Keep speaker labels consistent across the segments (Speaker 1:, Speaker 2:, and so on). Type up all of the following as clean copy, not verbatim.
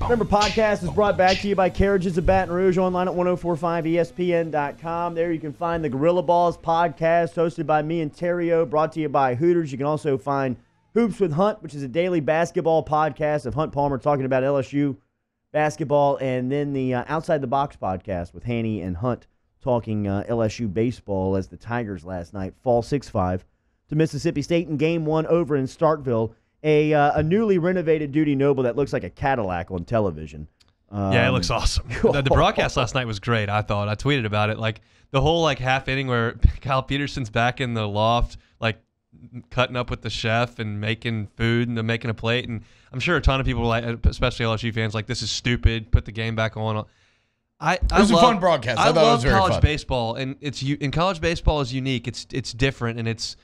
Speaker 1: Remember, podcast is brought back to you by Carriages of Baton Rouge, online at 1045ESPN.com. There you can find the Gorilla Balls podcast, hosted by me and Terrio, brought to you by Hooters. You can also find Hoops with Hunt, which is a daily basketball podcast of Hunt Palmer talking about LSU basketball, and then the Outside the Box podcast with Haney and Hunt talking LSU baseball as the Tigers last night fall 6-5 to Mississippi State in Game 1 over in Starkville. A newly renovated Duty Noble that looks like a Cadillac on television.
Speaker 2: Yeah, it looks awesome. The broadcast last night was great, I thought. I tweeted about it. Like, the whole half inning where Kyle Peterson's back in the loft, cutting up with the chef and making food and making a plate. And I'm sure a ton of people were like, especially LSU fans, like, this is stupid. Put the game back on.
Speaker 3: It was a fun broadcast. I thought it was very
Speaker 2: college
Speaker 3: fun.
Speaker 2: baseball, and college baseball is unique. It's different, and it's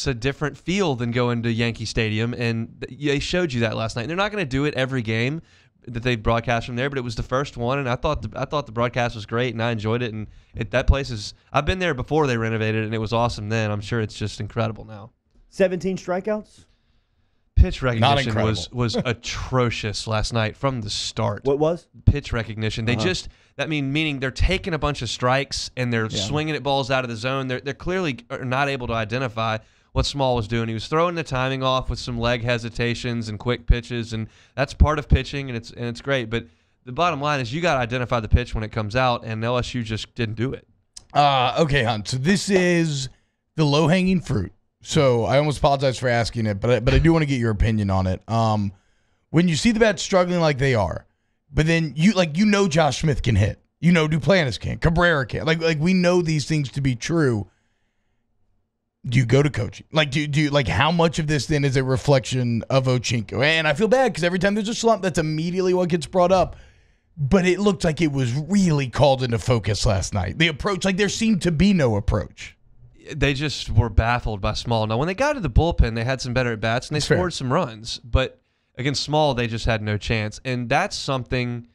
Speaker 2: a different feel than going to Yankee Stadium, and they showed you that last night. And they're not going to do it every game that they broadcast from there, but it was the first one, and I thought the broadcast was great, and I enjoyed it. And that place is – I've been there before they renovated it, and it was awesome then. I'm sure it's just incredible now.
Speaker 1: 17 strikeouts?
Speaker 2: Pitch recognition was atrocious last night from the start.
Speaker 1: What was?
Speaker 2: Pitch recognition. They meaning they're taking a bunch of strikes and they're swinging at balls out of the zone. They're clearly not able to identify what Small was doing. He was throwing the timing off with some leg hesitations and quick pitches, and that's part of pitching, and it's great. But the bottom line is you got to identify the pitch when it comes out, and LSU just didn't do it.
Speaker 3: Okay, Hunt. So this is the low-hanging fruit. So I almost apologize for asking it, but I do want to get your opinion on it. When you see the bats struggling like they are, but then you Josh Smith can hit, Duplantis can, Cabrera can, like we know these things to be true. Do you go to coaching? Do you how much of this then is a reflection of Ochinko? And I feel bad because every time there's a slump, that's immediately what gets brought up. But it looked like it was really called into focus last night. The approach, there seemed to be no approach.
Speaker 2: They just were baffled by Small. Now, when they got to the bullpen, they had some better at-bats, and they scored some runs. But against Small, they just had no chance. And that's something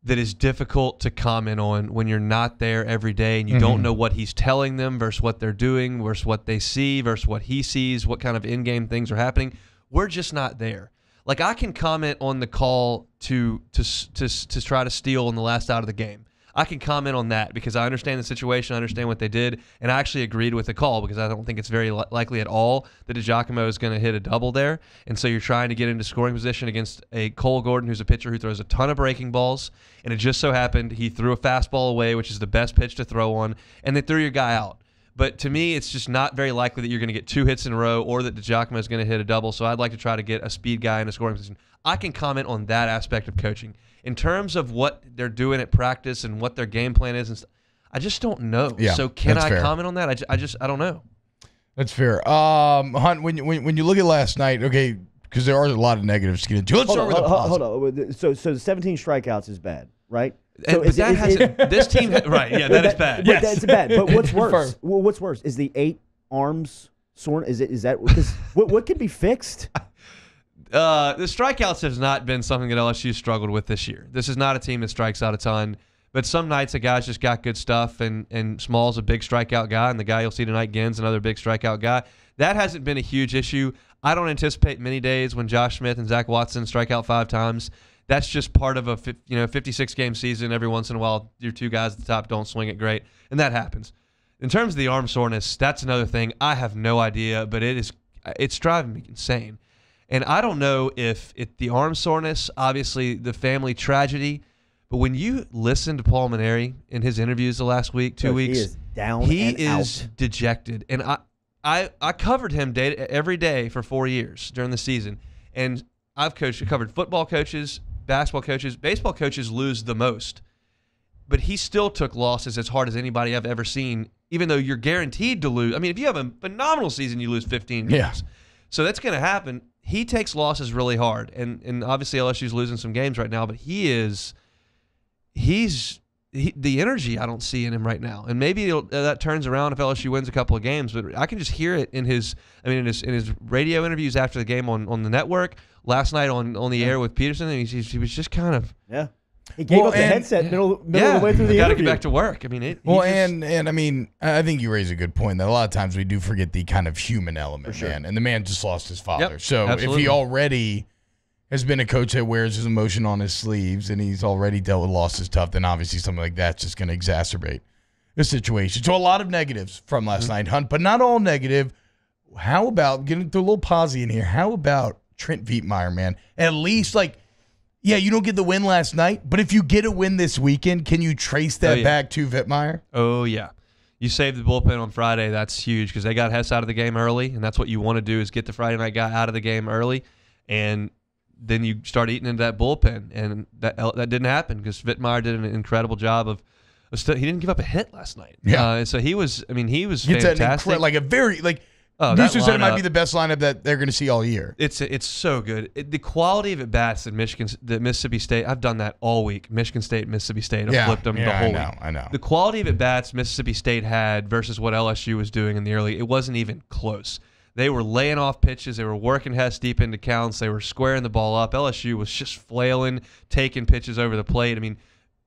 Speaker 2: that is difficult to comment on when you're not there every day and you don't know what he's telling them versus what they're doing versus what they see versus what he sees, what kind of in-game things are happening. We're just not there. I can comment on the call to try to steal in the last out of the game. I can comment on that because I understand the situation, I understand what they did, and I actually agreed with the call because I don't think it's very likely at all that DiGiacomo is going to hit a double there. And so you're trying to get into scoring position against a Cole Gordon who's a pitcher who throws a ton of breaking balls, and it just so happened he threw a fastball away, which is the best pitch to throw on, and they threw your guy out. But to me, it's just not very likely that you're going to get 2 hits in a row or that DiGiacomo is going to hit a double, so I'd like to try to get a speed guy in a scoring position. I can comment on that aspect of coaching. In terms of what they're doing at practice and what their game plan is, and I just don't know.
Speaker 3: Yeah,
Speaker 2: so can I comment on that? I don't know.
Speaker 3: That's fair. Hunt, when you look at last night, okay, because there are a lot of negatives to get into. Let's start with the positive.
Speaker 1: Hold on. So 17 strikeouts is bad, right?
Speaker 2: So this team, right? Yeah, that is bad.
Speaker 1: Yes, that's bad. But what's worse? What's worse is the 8 arms sore. Is that because what can be fixed?
Speaker 2: The strikeouts has not been something that LSU struggled with this year. This is not a team that strikes out a ton, but some nights a guy's just got good stuff, and Small's a big strikeout guy, and the guy you'll see tonight, Ginn's another big strikeout guy. That hasn't been a huge issue. I don't anticipate many days when Josh Smith and Zach Watson strike out 5 times. That's just part of a 56-game season. Every once in a while, your 2 guys at the top don't swing it great, and that happens. In terms of the arm soreness, that's another thing. I have no idea, but it's driving me insane. And I don't know if the arm soreness, obviously the family tragedy, but when you listen to Paul Mainieri in his interviews the last week, 2 weeks,
Speaker 1: he is down
Speaker 2: he
Speaker 1: and
Speaker 2: is
Speaker 1: out.
Speaker 2: Dejected. And I covered him every day for 4 years during the season. And I've covered football coaches, basketball coaches, baseball coaches lose the most. But he still took losses as hard as anybody I've ever seen, even though you're guaranteed to lose. I mean, if you have a phenomenal season, you lose 15 games.
Speaker 3: Yeah.
Speaker 2: So that's going to happen. He takes losses really hard, and obviously LSU's losing some games right now, but he's the energy I don't see in him right now. And maybe that turns around if LSU wins a couple of games, but I can just hear it in his radio interviews after the game on the network, last night on the air with Peterson, and he was just kind of
Speaker 1: He gave up the headset middle of the way through the interview.
Speaker 2: Got to get back to work. I mean,
Speaker 3: I mean, I think you raise a good point that a lot of times we do forget the kind of human element, man. And the man just lost his father.
Speaker 2: Yep,
Speaker 3: so
Speaker 2: absolutely.
Speaker 3: if he already has been a coach that wears his emotion on his sleeves, and he's already dealt with losses tough, then obviously something like that's just going to exacerbate the situation. So a lot of negatives from last night, Hunt, but not all negative. How about, getting through a little posy in here, how about Trent Vietmeir, man? At least, yeah, you don't get the win last night, but if you get a win this weekend, can you trace that back to Vietmeir?
Speaker 2: Oh, yeah. You saved the bullpen on Friday. That's huge because they got Hess out of the game early, and that's what you want to do is get the Friday night guy out of the game early, and then you start eating into that bullpen, and that didn't happen because Vietmeir did an incredible job of he didn't give up a hit last night.
Speaker 3: Yeah.
Speaker 2: And so he was fantastic.
Speaker 3: Booster said it might be the best lineup that they're going to see all year.
Speaker 2: It's so good. The quality of at bats that Mississippi State, I've done that all week. Michigan State, Mississippi State, I've flipped them the whole week.
Speaker 3: I know.
Speaker 2: The quality of at bats Mississippi State had versus what LSU was doing in the early, it wasn't even close. They were laying off pitches. They were working Hess deep into counts. They were squaring the ball up. LSU was just flailing, taking pitches over the plate. I mean,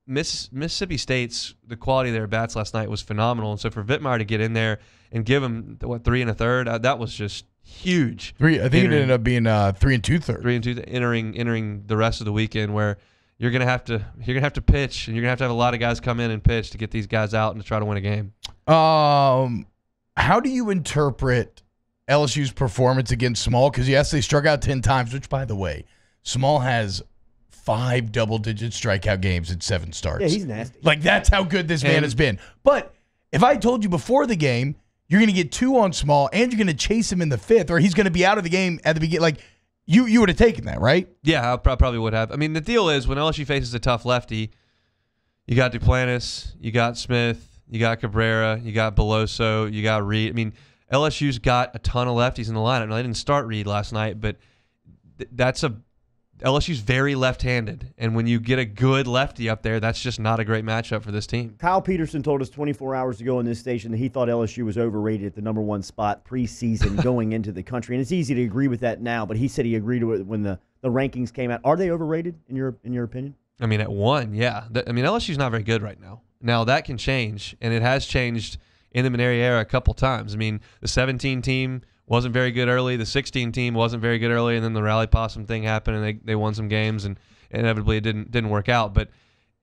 Speaker 2: Mississippi State's, the quality of their bats last night was phenomenal. And so for Vietmeir to get in there and give him, 3 1/3, that was just huge.
Speaker 3: I think it ended up being 3 2/3.
Speaker 2: 3 2, entering the rest of the weekend where you're gonna have to pitch, and you're gonna have to have a lot of guys come in and pitch to get these guys out and to try to win a game.
Speaker 3: How do you interpret LSU's performance against Small? Because yes, they struck out 10 times, which, by the way, Small has 5 double-digit strikeout games in 7 starts.
Speaker 1: Yeah, he's nasty.
Speaker 3: That's how good this man has been. But if I told you before the game you're going to get 2 on Small and you're going to chase him in the 5th, or he's going to be out of the game at the beginning, you would have taken that, right?
Speaker 2: Yeah, I probably would have. I mean, the deal is when LSU faces a tough lefty, you got Duplantis, you got Smith, you got Cabrera, you got Beloso, you got Reed. I mean, LSU's got a ton of lefties in the lineup. Now, they didn't start Reed last night, but LSU's very left-handed, and when you get a good lefty up there, that's just not a great matchup for this team.
Speaker 1: Kyle Peterson told us 24 hours ago on this station that he thought LSU was overrated at the #1 spot preseason going into the country, and it's easy to agree with that now, but he said he agreed with it when the rankings came out. Are they overrated in your opinion?
Speaker 2: I mean, at 1, yeah. LSU's not very good right now. Now, that can change, and it has changed in the Mainieri era a couple times. I mean, the 17 team wasn't very good early. The 16 team wasn't very good early, and then the Rally Possum thing happened, and they won some games, and inevitably it didn't work out. But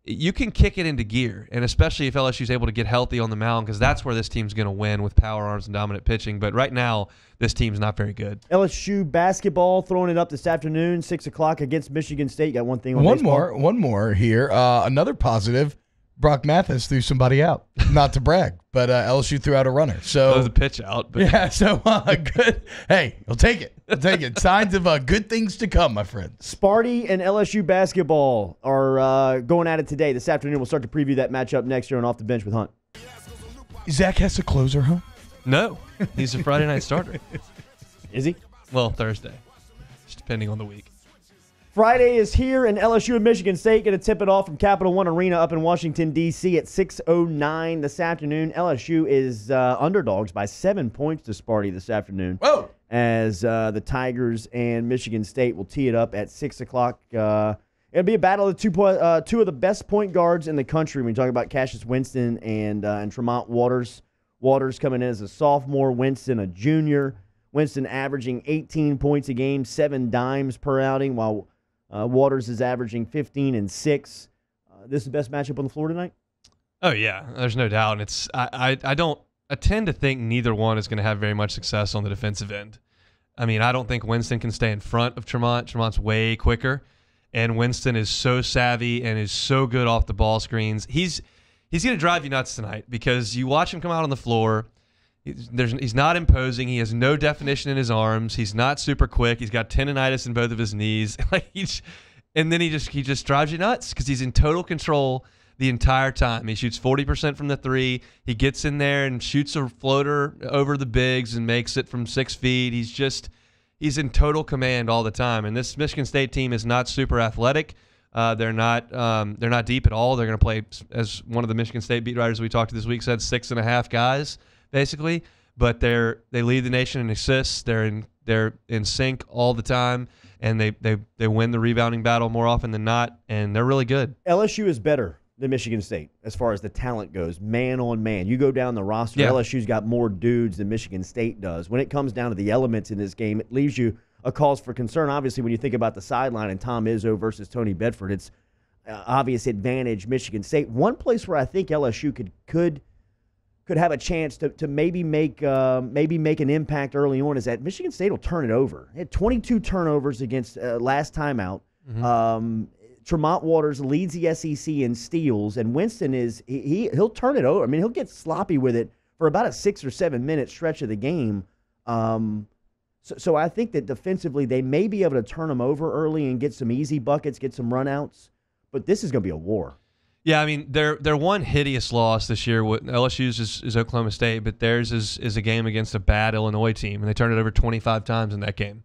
Speaker 2: you can kick it into gear, and especially if LSU's able to get healthy on the mound, because that's where this team's going to win with power arms and dominant pitching. But right now, this team's not very good.
Speaker 1: LSU basketball throwing it up this afternoon, 6 o'clock against Michigan State. Got one thing on baseball.
Speaker 3: One more here. Another positive. Brock Mathis threw somebody out. Not to brag, but LSU threw out a runner. So
Speaker 2: the pitch out. But.
Speaker 3: Yeah, so good. Hey, we'll take it. We'll take it. Signs of good things to come, my friend.
Speaker 1: Sparty and LSU basketball are going at it today. This afternoon, we'll start to preview that matchup next year on Off the Bench with Hunt.
Speaker 3: Zach Hess a closer, huh?
Speaker 2: No, he's a Friday night starter.
Speaker 1: Is he?
Speaker 2: Well, Thursday, just depending on the week.
Speaker 1: Friday is here, and LSU and Michigan State going to tip it off from Capital One Arena up in Washington, D.C. at 6:09 this afternoon. LSU is underdogs by 7 points to Sparty this afternoon.
Speaker 3: Whoa!
Speaker 1: As the Tigers and Michigan State will tee it up at 6 o'clock. It'll be a battle of two of the best point guards in the country. When you talk about Cassius Winston and Tremont Waters. Waters coming in as a sophomore, Winston a junior. Winston averaging 18 points a game, 7 dimes per outing, while Waters is averaging 15 and 6. This is the best matchup on the floor tonight?
Speaker 2: Oh, yeah. There's no doubt. And it's I tend to think neither one is going to have very much success on the defensive end. I mean, I don't think Winston can stay in front of Tremont. Tremont's way quicker. And Winston is so savvy and is so good off the ball screens. He's going to drive you nuts tonight because you watch him come out on the floor. He's not imposing. He has no definition in his arms. He's not super quick. He's got tendonitis in both of his knees. And then he just drives you nuts because he's in total control the entire time. He shoots 40% from the 3. He gets in there and shoots a floater over the bigs and makes it from 6 feet. He's in total command all the time. And this Michigan State team is not super athletic. They're not deep at all. They're going to play, as one of the Michigan State beat writers we talked to this week said, 6.5 guys. Basically, but they lead the nation in assists. They're in sync all the time, and they win the rebounding battle more often than not, and they're really good.
Speaker 1: LSU is better than Michigan State as far as the talent goes, man on man. You go down the roster, LSU's got more dudes than Michigan State does. When it comes down to the elements in this game, it leaves you a cause for concern. Obviously, when you think about the sideline and Tom Izzo versus Tony Bedford, it's obvious advantage Michigan State. One place where I think LSU could have a chance to maybe make an impact early on is that Michigan State will turn it over. They had 22 turnovers against last time out. Mm-hmm. Tremont Waters leads the SEC in steals, and Winston he'll turn it over. I mean, he'll get sloppy with it for about a 6 or 7 minute stretch of the game. So I think that defensively they may be able to turn them over early and get some easy buckets, get some runouts. But this is going to be a war.
Speaker 2: Yeah, I mean, their one hideous loss this year, LSU's is Oklahoma State, but theirs is a game against a bad Illinois team, and they turned it over 25 times in that game.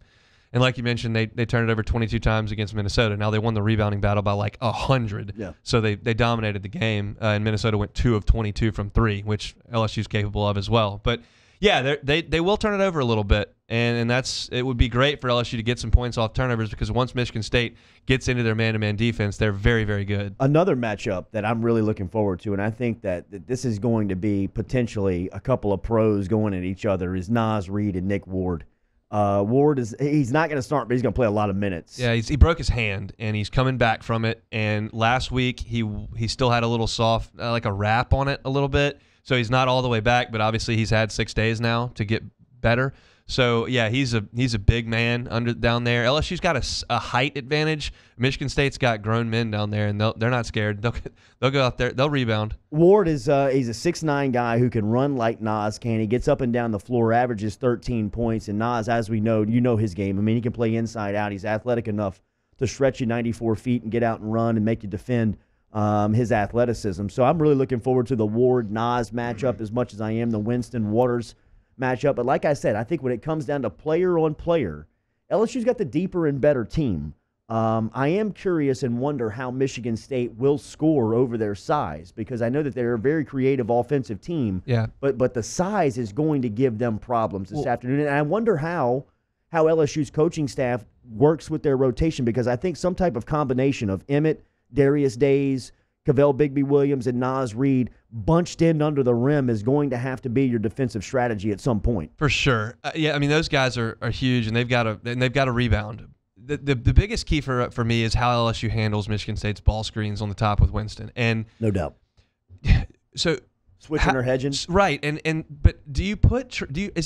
Speaker 2: And like you mentioned, they turned it over 22 times against Minnesota. Now they won the rebounding battle by like 100. Yeah. So they dominated the game, and Minnesota went 2 of 22 from 3, which LSU's capable of as well. But yeah, they will turn it over a little bit, and it would be great for LSU to get some points off turnovers because once Michigan State gets into their man-to-man defense, they're very, very good.
Speaker 1: Another matchup that I'm really looking forward to, and I think that this is going to be potentially a couple of pros going at each other, is Naz Reid and Nick Ward. Ward he's not going to start, but he's going to play a lot of minutes.
Speaker 2: Yeah, he broke his hand, and he's coming back from it. And last week he still had a little soft, like a wrap on it a little bit. So he's not all the way back, but obviously he's had 6 days now to get better. So yeah, he's a big man down there. LSU's got a height advantage. Michigan State's got grown men down there, and they're not scared. They'll go out there. They'll rebound.
Speaker 1: Ward he's a 6'9" guy who can run like Naz can. He gets up and down the floor, averages 13 points. And Naz, as we know, you know his game. I mean, he can play inside out. He's athletic enough to stretch you 94 feet and get out and run and make you defend his athleticism. So I'm really looking forward to the Ward-Naz matchup as much as I am the Winston-Waters matchup. But like I said, I think when it comes down to player on player, LSU's got the deeper and better team. I am curious and wonder how Michigan State will score over their size, because I know that they're a very creative offensive team.
Speaker 2: Yeah.
Speaker 1: But the size is going to give them problems this afternoon. And I wonder how LSU's coaching staff works with their rotation, because I think some type of combination of Emmett, Darius Days, Cavell Bigby-Williams, and Naz Reid bunched in under the rim is going to have to be your defensive strategy at some point.
Speaker 2: For sure. Yeah, I mean, those guys are huge, and they've got to rebound. The biggest key for me is how LSU handles Michigan State's ball screens on the top with Winston. And
Speaker 1: no doubt.
Speaker 2: So
Speaker 1: switching or hedging,
Speaker 2: right? But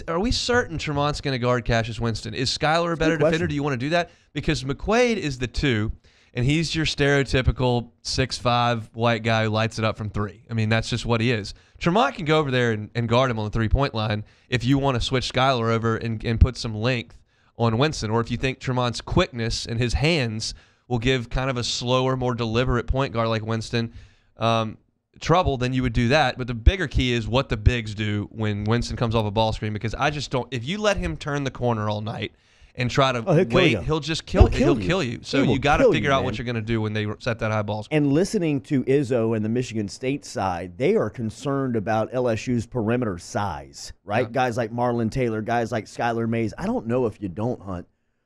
Speaker 2: are we certain Tremont's going to guard Cassius Winston? Is Skylar a better defender? Do you want to do that? Because McQuaid is the 2. And he's your stereotypical 6'5" white guy who lights it up from 3. I mean, that's just what he is. Tremont can go over there and guard him on the three-point line if you want to switch Skylar over and put some length on Winston, or if you think Tremont's quickness and his hands will give kind of a slower, more deliberate point guard like Winston trouble, then you would do that. But the bigger key is what the bigs do when Winston comes off a ball screen, because I just don't – if you let him turn the corner all night – and try to wait, he'll just kill you. So you got to figure out what you're going to do when they set that high ball screen.
Speaker 1: And listening to Izzo and the Michigan State side, they are concerned about LSU's perimeter size, right? Yeah. Guys like Marlon Taylor, guys like Skylar Mays. I don't know if you don't, Hunt,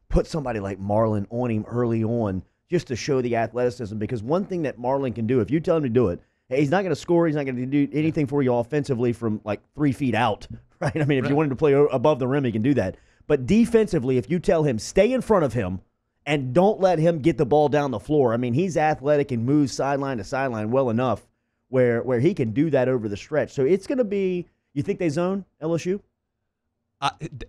Speaker 1: put somebody like Marlon on him early on just to show the athleticism, because one thing that Marlon can do, if you tell him to do it, he's not going to score, he's not going to do anything for you offensively from like 3 feet out, right? I mean, if you want him to play above the rim, he can do that. But defensively, if you tell him, stay in front of him and don't let him get the ball down the floor, I mean, he's athletic and moves sideline to sideline well enough where he can do that over the stretch. So it's going to be, you think they zone LSU?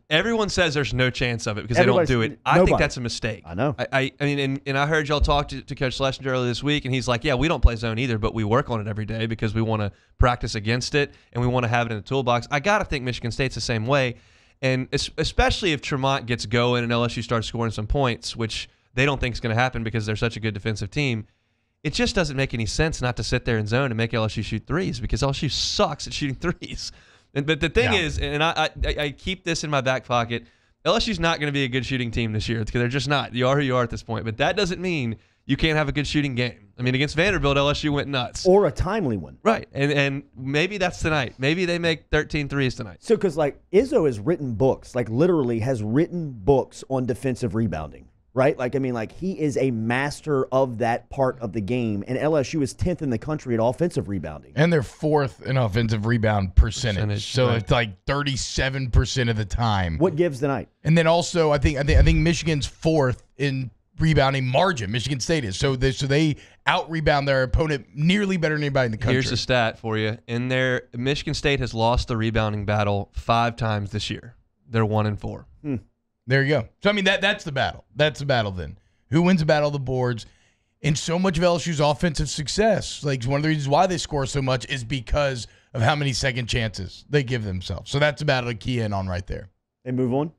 Speaker 2: Everyone says there's no chance of it because they don't do it. I think that's a mistake.
Speaker 1: I know.
Speaker 2: I mean, and I heard y'all talk to Coach Schlesinger earlier this week, and he's like, yeah, we don't play zone either, but we work on it every day because we want to practice against it, and we want to have it in the toolbox. I got to think Michigan State's the same way. And especially if Tremont gets going and LSU starts scoring some points, which they don't think is going to happen because they're such a good defensive team, it just doesn't make any sense not to sit there in zone and make LSU shoot threes, because LSU sucks at shooting threes. But the thing is, and I keep this in my back pocket, LSU's not going to be a good shooting team this year because they're just not. You are who you are at this point. But that doesn't mean you can't have a good shooting game. I mean, against Vanderbilt, LSU went nuts.
Speaker 1: Or a timely one.
Speaker 2: Right. And maybe that's tonight. Maybe they make 13 threes tonight.
Speaker 1: So, because, like, Izzo has written books, like literally has written books on defensive rebounding. right? Like, I mean, like, he is a master of that part of the game, and LSU is 10th in the country at offensive rebounding.
Speaker 3: And they're 4th in offensive rebound percentage. So
Speaker 2: right.
Speaker 3: it's like 37% of the time.
Speaker 1: What gives tonight?
Speaker 3: And then also, I think Michigan's 4th in rebounding margin. Michigan State is. So they out-rebound their opponent nearly better than anybody in the country.
Speaker 2: Here's a stat for you. Michigan State has lost the rebounding battle 5 times this year. They're 1-4.
Speaker 3: There you go. So, I mean, that's the battle. That's the battle then. Who wins the battle of the boards? And so much of LSU's offensive success, like one of the reasons why they score so much is because of how many second chances they give themselves. So that's the battle to key in on right there.
Speaker 1: They move on?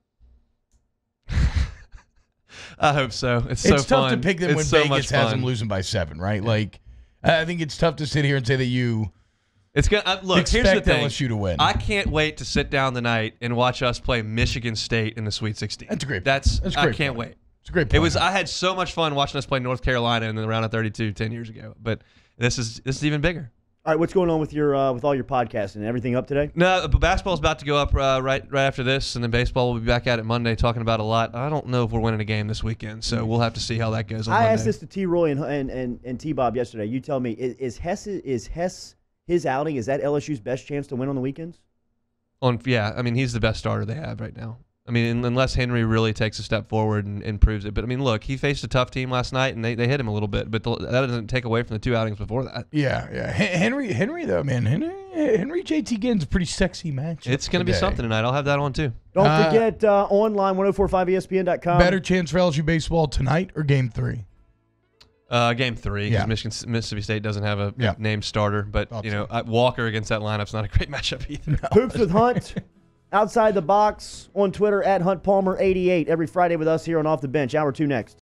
Speaker 2: I hope so. It's so
Speaker 3: tough
Speaker 2: fun.
Speaker 3: to pick them
Speaker 2: it's
Speaker 3: when
Speaker 2: so
Speaker 3: Vegas has them losing by 7, right? Yeah. Like, I think it's tough to sit here and say that you
Speaker 2: look, here's the thing.
Speaker 3: LSU to win.
Speaker 2: I can't wait to sit down tonight and watch us play Michigan State in the Sweet 16.
Speaker 3: That's a great.
Speaker 2: I can't wait.
Speaker 3: It's a great point.
Speaker 2: I had so much fun watching us play North Carolina in the round of 32 10 years ago. But this is even bigger.
Speaker 1: All right, what's going on with your with all your podcasting? Everything up today?
Speaker 2: No, but basketball's about to go up right after this, and then baseball will be back at it Monday, talking about a lot. I don't know if we're winning a game this weekend, so we'll have to see how that goes on Monday.
Speaker 1: I asked this to T. Roy and T. Bob yesterday. You tell me, is Hess his outing, is that LSU's best chance to win on the weekends?
Speaker 2: Yeah, I mean, he's the best starter they have right now. I mean, unless Henry really takes a step forward and proves it. But, I mean, look, he faced a tough team last night, and they hit him a little bit. But that doesn't take away from the 2 outings before that.
Speaker 3: Yeah. Henry though, man. Henry JT Ginn's a pretty sexy match.
Speaker 2: It's going to be something tonight. I'll have that on, too.
Speaker 1: Don't forget, online, 1045ESPN.com.
Speaker 3: Better chance for LSU baseball tonight or Game 3?
Speaker 2: Game 3, because Mississippi State doesn't have a named starter. But, Walker against that lineup's not a great matchup either.
Speaker 1: No. Hoops with Hunt. Outside the Box on Twitter at HuntPalmer88 every Friday with us here on Off the Bench. Hour 2 next.